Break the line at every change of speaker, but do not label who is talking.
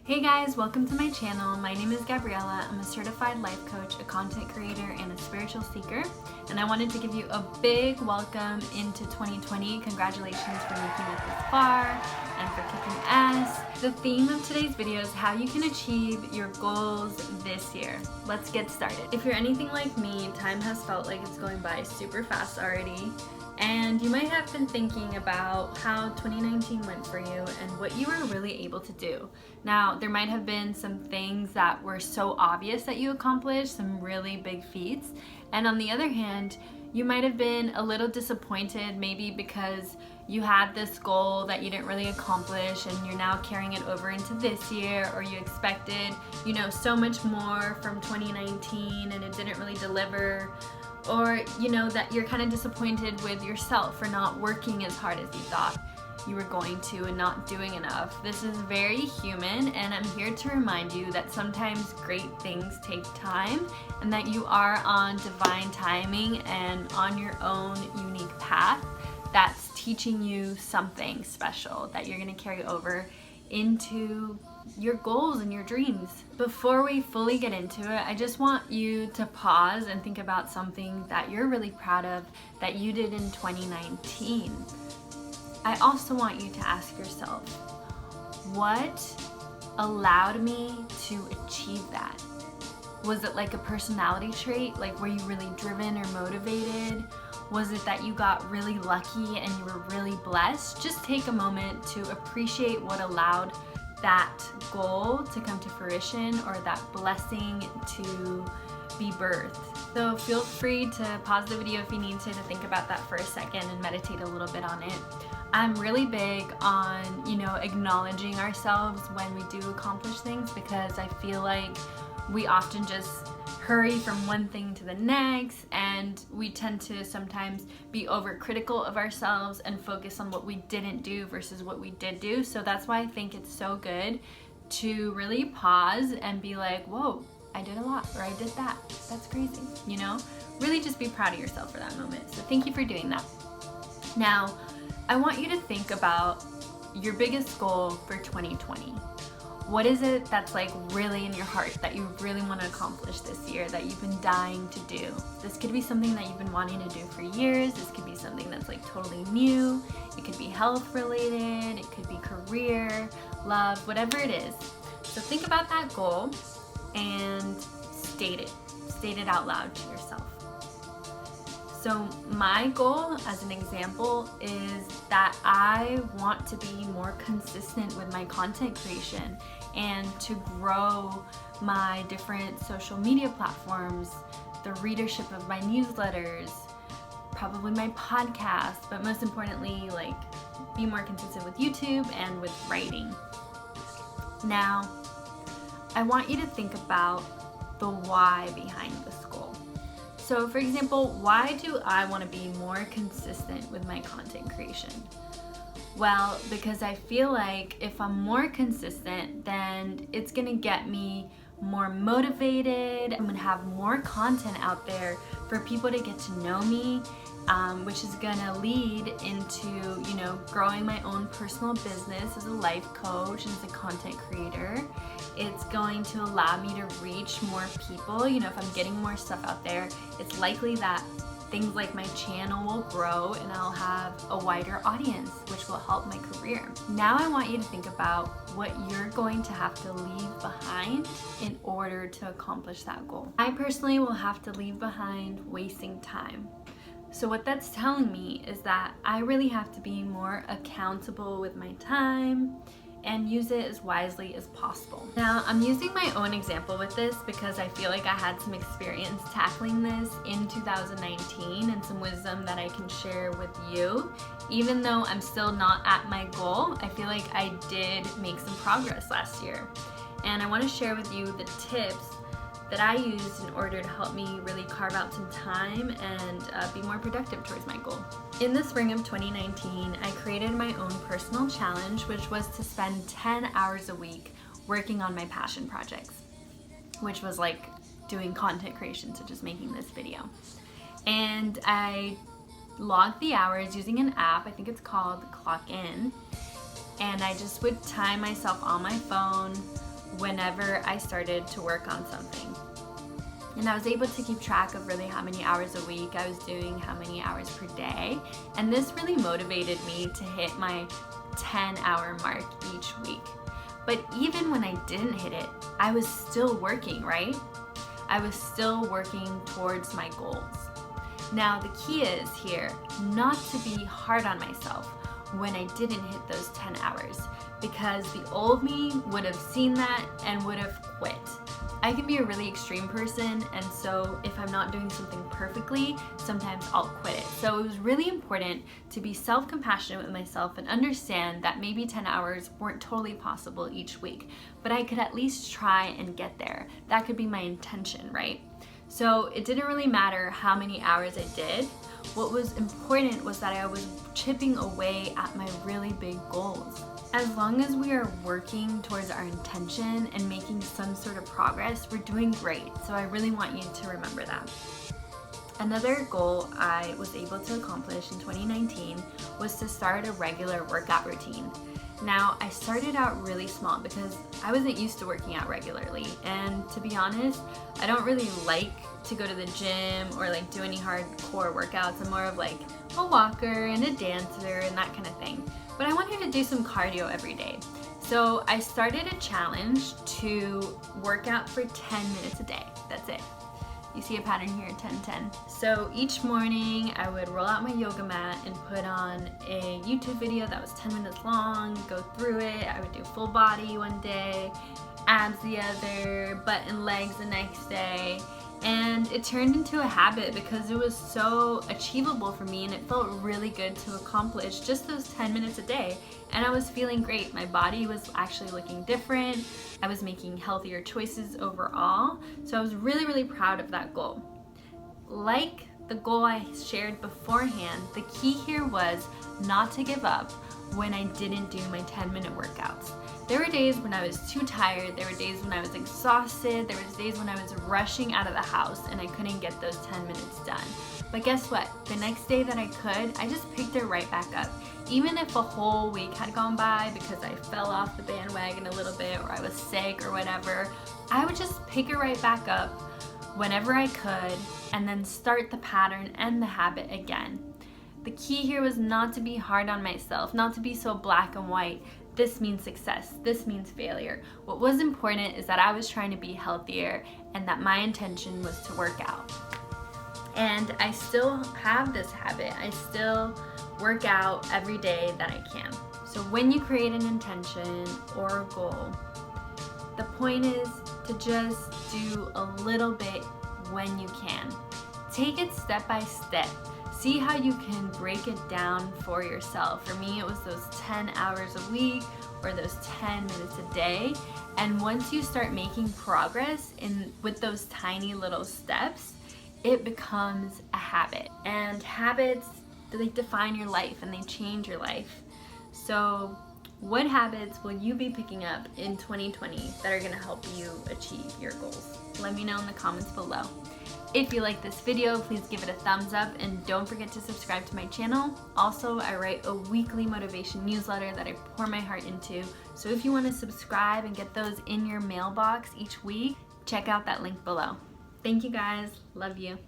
Hey guys, welcome to my channel. My name is Gabriella. I'm a certified life coach, a content creator, and a spiritual seeker. And I wanted to give you a big welcome into 2020. Congratulations for making it this far and for kicking ass. The theme of today's video is how you can achieve your goals this year. Let's get started. If you're anything like me, time has felt like it's going by super fast already. And you might have been thinking about how 2019 went for you and what you were really able to do. Now, there might have been some things that were so obvious that you accomplished, some really big feats. And on the other hand, you might have been a little disappointed, maybe because you had this goal that you didn't really accomplish and you're now carrying it over into this year, or you expected, so much more from 2019 and it didn't really deliver. Or that you're kind of disappointed with yourself for not working as hard as you thought you were going to and not doing enough. This is very human, and I'm here to remind you that sometimes great things take time and that you are on divine timing and on your own unique path that's teaching you something special that you're going to carry over into your goals and your dreams. Before we fully get into it, I just want you to pause and think about something that you're really proud of that you did in 2019. I also want you to ask yourself, what allowed me to achieve that? Was it like a personality trait? Like, were you really driven or motivated? Was it that you got really lucky and you were really blessed? Just take a moment to appreciate what allowed that goal to come to fruition, or that blessing to be birthed. So feel free to pause the video if you need to think about that for a second and meditate a little bit on it. I'm really big on, acknowledging ourselves when we do accomplish things, because I feel like we often just hurry from one thing to the next, and we tend to sometimes be overcritical of ourselves and focus on what we didn't do versus what we did do. So that's why I think it's so good to really pause and be like, whoa, I did a lot, or I did that. That's crazy, Really just be proud of yourself for that moment. So thank you for doing that. Now, I want you to think about your biggest goal for 2020. What is it that's like really in your heart that you really want to accomplish this year, that you've been dying to do? This could be something that you've been wanting to do for years. This could be something that's like totally new. It could be health related. It could be career, love, whatever it is. So think about that goal and state it. State it out loud to yourself. So my goal, as an example, is that I want to be more consistent with my content creation and to grow my different social media platforms, the readership of my newsletters, probably my podcast, but most importantly, be more consistent with YouTube and with writing. Now, I want you to think about the why behind this goal. So for example, why do I want to be more consistent with my content creation? Well, because I feel like if I'm more consistent, then it's going to get me more motivated. I'm going to have more content out there for people to get to know me, which is going to lead into, growing my own personal business as a life coach and as a content creator. It's going to allow me to reach more people. If I'm getting more stuff out there, it's likely that things like my channel will grow and I'll have a wider audience, which will help my career. Now I want you to think about what you're going to have to leave behind in order to accomplish that goal. I personally will have to leave behind wasting time. So what that's telling me is that I really have to be more accountable with my time and use it as wisely as possible. Now, I'm using my own example with this because I feel like I had some experience tackling this in 2019 and some wisdom that I can share with you. Even though I'm still not at my goal, I feel like I did make some progress last year. And I want to share with you the tips that I used in order to help me really carve out some time and be more productive towards my goal. In the spring of 2019, I created my own personal challenge, which was to spend 10 hours a week working on my passion projects, which was like doing content creation, so just making this video. And I logged the hours using an app, I think it's called Clock In, and I just would time myself on my phone whenever I started to work on something. And I was able to keep track of really how many hours a week I was doing, how many hours per day. And this really motivated me to hit my 10-hour mark each week. But even when I didn't hit it, I was still working, right? I was still working towards my goals. Now the key is here not to be hard on myself when I didn't hit those 10 hours, because the old me would have seen that and would have quit. I can be a really extreme person, and so if I'm not doing something perfectly, sometimes I'll quit it. So it was really important to be self-compassionate with myself and understand that maybe 10 hours weren't totally possible each week, but I could at least try and get there. That could be my intention, right? So it didn't really matter how many hours I did. What was important was that I was chipping away at my really big goals. As long as we are working towards our intention and making some sort of progress, we're doing great. So I really want you to remember that. Another goal I was able to accomplish in 2019 was to start a regular workout routine. Now, I started out really small because I wasn't used to working out regularly, and to be honest, I don't really like to go to the gym or like do any hardcore workouts. I'm more of like a walker and a dancer and that kind of thing. But I wanted to do some cardio every day. So I started a challenge to work out for 10 minutes a day. That's it. You see a pattern here, 10-10. So each morning I would roll out my yoga mat and put on a YouTube video that was 10 minutes long, go through it. I would do full body one day, abs the other, butt and legs the next day. And it turned into a habit because it was so achievable for me and it felt really good to accomplish just those 10 minutes a day. And I was feeling great. My body was actually looking different. I was making healthier choices overall. So I was really, really proud of that goal. Like the goal I shared beforehand, the key here was not to give up when I didn't do my 10-minute workouts. There were days when I was too tired, there were days when I was exhausted, there was days when I was rushing out of the house and I couldn't get those 10 minutes done. But guess what? The next day that I could, I just picked it right back up. Even if a whole week had gone by because I fell off the bandwagon a little bit or I was sick or whatever, I would just pick it right back up whenever I could and then start the pattern and the habit again. The key here was not to be hard on myself, not to be so black and white. This means success, this means failure. What was important is that I was trying to be healthier and that my intention was to work out. And I still have this habit. I still work out every day that I can. So when you create an intention or a goal, the point is to just do a little bit when you can. Take it step by step. See how you can break it down for yourself. For me, it was those 10 hours a week or those 10 minutes a day. And once you start making progress with those tiny little steps, it becomes a habit. And habits, they define your life and they change your life. So what habits will you be picking up in 2020 that are gonna help you achieve your goals? Let me know in the comments below. If you like this video, please give it a thumbs up and don't forget to subscribe to my channel. Also, I write a weekly motivation newsletter that I pour my heart into. So if you want to subscribe and get those in your mailbox each week, check out that link below. Thank you guys. Love you.